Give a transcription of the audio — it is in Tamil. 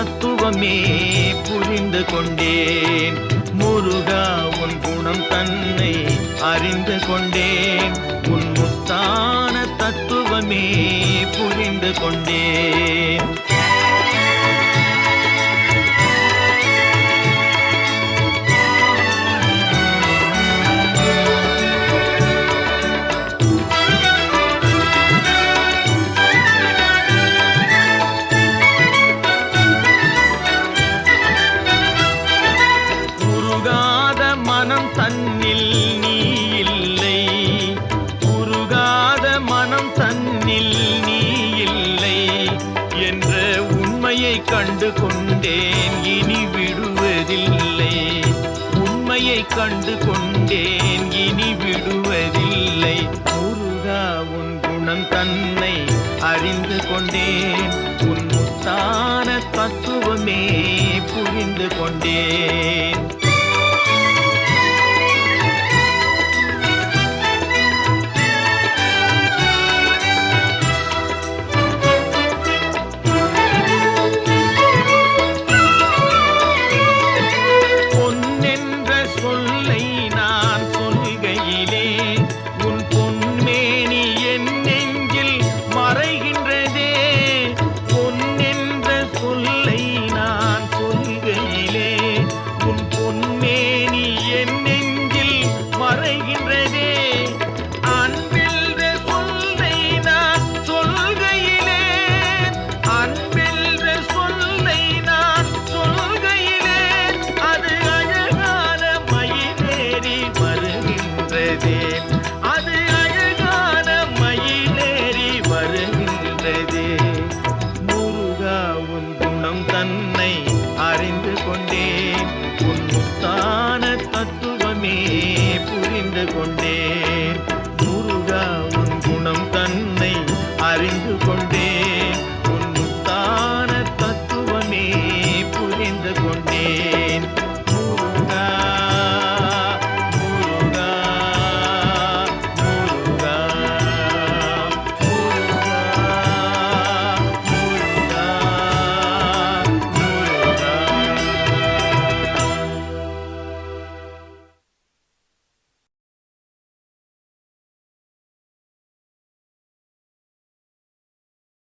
தத்துவமே புரிந்து கொண்டேன். முருகா உன் குணம் தன்னை அறிந்து கொண்டேன். உன் முத்தான தத்துவமே புரிந்து கொண்டேன். மனம் தன்னில் நீ இல்லை, உருகாத மனம் தன்னில் நீ இல்லை என்ற உண்மையை கண்டு கொண்டேன், இனி விடுவதில்லை. உண்மையை கண்டு கொண்டேன், இனி விடுவதில்லை. முருகா உன் குணம் தன்னை அறிந்து கொண்டேன். உன் முத்தான தத்துவமே புரிந்து கொண்டேன்.